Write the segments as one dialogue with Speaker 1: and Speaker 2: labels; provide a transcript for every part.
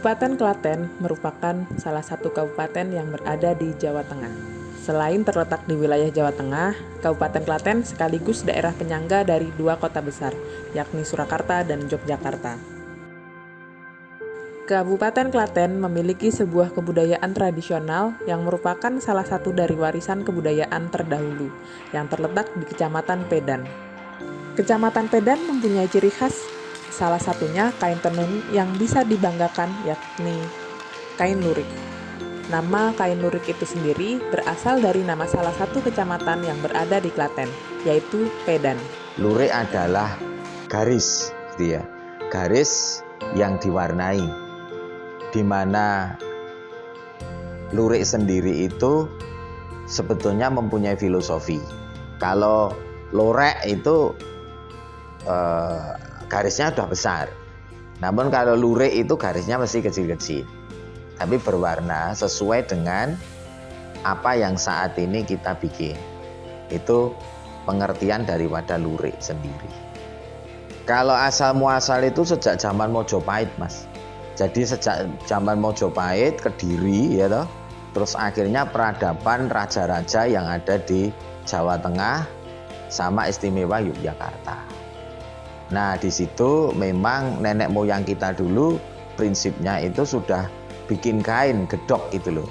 Speaker 1: Kabupaten Klaten merupakan salah satu kabupaten yang berada di Jawa Tengah. Selain terletak di wilayah Jawa Tengah, Kabupaten Klaten sekaligus daerah penyangga dari dua kota besar, yakni Surakarta dan Yogyakarta. Kabupaten Klaten memiliki sebuah kebudayaan tradisional yang merupakan salah satu dari warisan kebudayaan terdahulu yang terletak di Kecamatan Pedan. Kecamatan Pedan mempunyai ciri khas, salah satunya kain tenun yang bisa dibanggakan yakni kain lurik. Nama kain lurik itu sendiri berasal dari nama salah satu kecamatan yang berada di Klaten, yaitu Pedan.
Speaker 2: Lurik adalah garis, gitu ya. Garis yang diwarnai, di mana lurik sendiri itu sebetulnya mempunyai filosofi. Kalau lorek itu garisnya sudah besar, namun kalau lurik itu garisnya mesti kecil-kecil, tapi berwarna sesuai dengan apa yang saat ini kita bikin. Itu pengertian daripada lurik sendiri. Kalau asal muasal itu sejak zaman Mojopahit, Mas. Jadi sejak zaman Mojopahit, Kediri, ya toh. Terus akhirnya peradaban raja-raja yang ada di Jawa Tengah sama istimewa Yogyakarta. Nah, di situ memang nenek moyang kita dulu prinsipnya itu sudah bikin kain gedok gitu loh.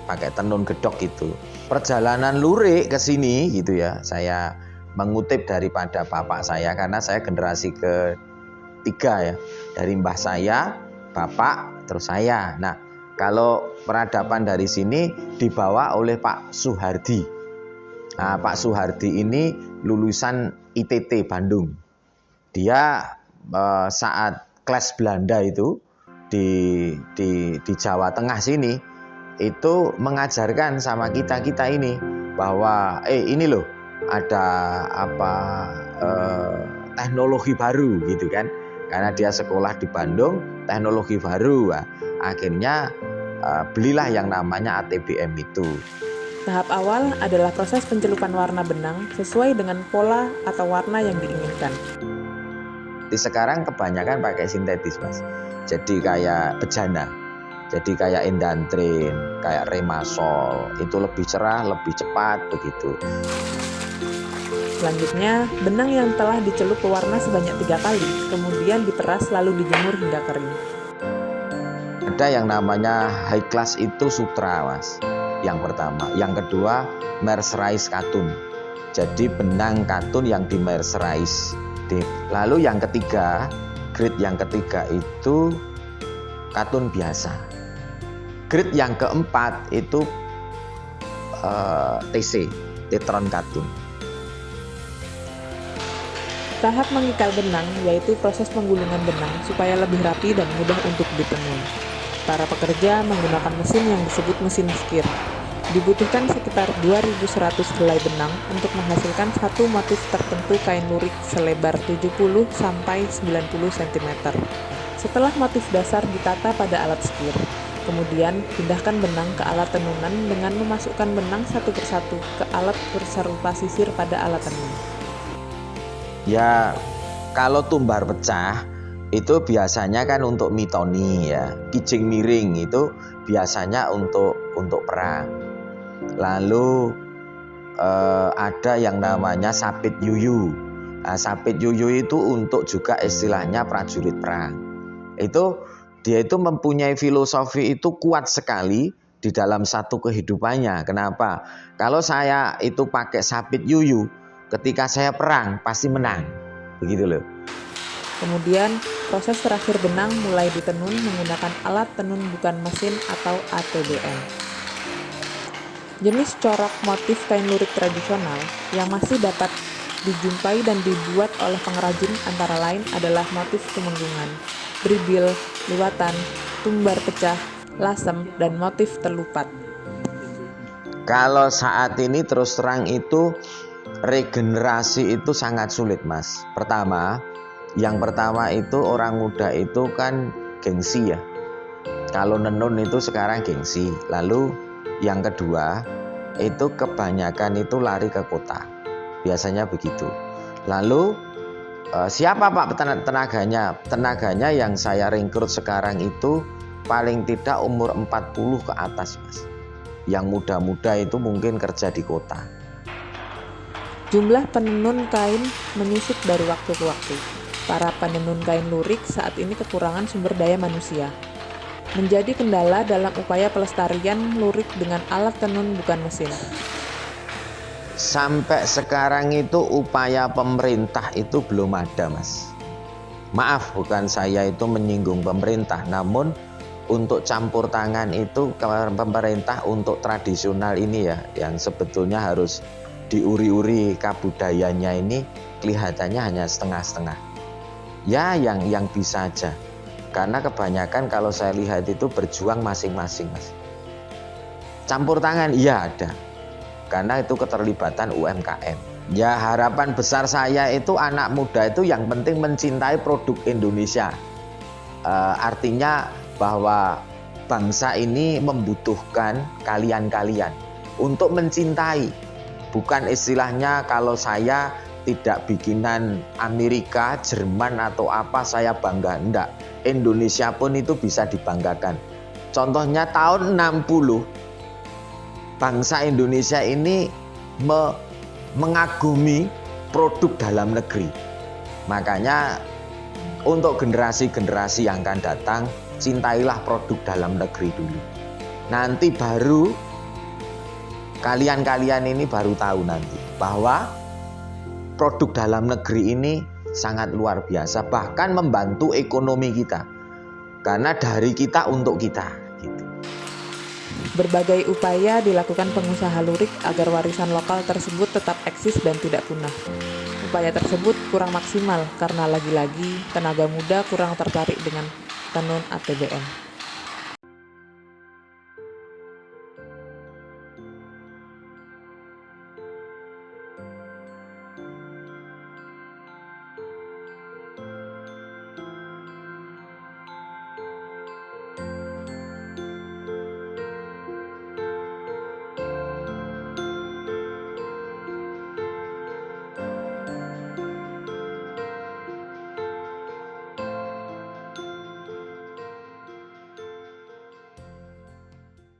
Speaker 2: Pakai tenun gedok itu. Perjalanan lurik ke sini gitu ya. Saya mengutip daripada bapak saya karena saya generasi ketiga ya. Dari mbah saya, bapak, terus saya. Nah, kalau peradaban dari sini dibawa oleh Pak Suhardi. Nah, Pak Suhardi ini lulusan ITT Bandung. Dia saat kelas Belanda itu di Jawa Tengah sini itu mengajarkan sama kita ini bahwa ini loh ada teknologi baru gitu kan, karena dia sekolah di Bandung, teknologi baru. Nah, akhirnya belilah yang namanya ATBM itu.
Speaker 1: Tahap awal adalah proses pencelupan warna benang sesuai dengan pola atau warna yang diinginkan.
Speaker 2: Sekarang kebanyakan pakai sintetis, Mas. Jadi kayak bejana, jadi kayak indantrin, kayak remasol, itu lebih cerah, lebih cepat begitu.
Speaker 1: Selanjutnya, benang yang telah dicelup pewarna sebanyak 3 kali, kemudian diperas lalu dijemur hingga kering.
Speaker 2: Ada yang namanya high class itu sutra, Mas. Yang pertama, yang kedua mercerized katun. Jadi benang katun yang di mercerized. Lalu yang ketiga, grade yang ketiga itu katun biasa. Grade yang keempat itu TC, tetron katun.
Speaker 1: Tahap mengikal benang yaitu proses penggulungan benang supaya lebih rapi dan mudah untuk ditenun. Para pekerja menggunakan mesin yang disebut mesin skir. Dibutuhkan sekitar 2.100 helai benang untuk menghasilkan satu motif tertentu kain lurik selebar 70 sampai 90 cm. Setelah motif dasar ditata pada alat skir, kemudian pindahkan benang ke alat tenunan dengan memasukkan benang satu persatu ke alat serupa sisir pada alat tenun.
Speaker 2: Ya, kalau tumbar pecah itu biasanya kan untuk mitoni ya. Kijing miring itu biasanya untuk perang. Lalu ada yang namanya sapit yuyu. Nah, sapit yuyu itu untuk juga istilahnya prajurit perang. Dia itu mempunyai filosofi itu kuat sekali di dalam satu kehidupannya. Kenapa? Kalau saya itu pakai sapit yuyu, ketika saya perang pasti menang. Begitu loh.
Speaker 1: Kemudian proses terakhir benang mulai ditenun menggunakan alat tenun bukan mesin atau ATBM. Jenis corak motif kain lurik tradisional yang masih dapat dijumpai dan dibuat oleh pengrajin antara lain adalah motif tumenggungan, bribil, liwatan, tumbar pecah, lasem, dan motif terlupat.
Speaker 2: Kalau saat ini terus terang itu regenerasi itu sangat sulit, Mas. Yang pertama itu orang muda itu kan gengsi ya. Kalau nenun itu sekarang gengsi. Lalu yang kedua itu kebanyakan itu lari ke kota. Biasanya begitu. Lalu siapa Pak tenaganya? Tenaganya yang saya rekrut sekarang itu paling tidak umur 40 ke atas, Mas. Yang muda-muda itu mungkin kerja di kota.
Speaker 1: Jumlah penenun kain menyusut dari waktu ke waktu. Para penenun kain lurik saat ini kekurangan sumber daya manusia. Menjadi kendala dalam upaya pelestarian lurik dengan alat tenun bukan mesin.
Speaker 2: Sampai sekarang itu upaya pemerintah itu belum ada, Mas. Maaf, bukan saya itu menyinggung pemerintah, namun untuk campur tangan itu pemerintah untuk tradisional ini ya, yang sebetulnya harus diuri-uri kabudayanya ini kelihatannya hanya setengah-setengah. Ya yang bisa aja. Karena kebanyakan kalau saya lihat itu berjuang masing-masing, Mas. Campur tangan iya ada. Karena itu keterlibatan UMKM. Ya harapan besar saya itu anak muda itu yang penting mencintai produk Indonesia. Artinya bahwa bangsa ini membutuhkan kalian-kalian untuk mencintai. Bukan istilahnya kalau saya tidak bikinan Amerika, Jerman atau apa saya bangga. Enggak, Indonesia pun itu bisa dibanggakan. Contohnya tahun 60 bangsa Indonesia ini mengagumi produk dalam negeri. Makanya untuk generasi-generasi yang akan datang, cintailah produk dalam negeri dulu. Nanti baru kalian-kalian ini baru tahu nanti bahwa produk dalam negeri ini sangat luar biasa, bahkan membantu ekonomi kita. Karena dari kita untuk kita gitu.
Speaker 1: Berbagai upaya dilakukan pengusaha lurik agar warisan lokal tersebut tetap eksis dan tidak punah. Upaya tersebut kurang maksimal karena lagi-lagi tenaga muda kurang tertarik dengan tenun ATBM.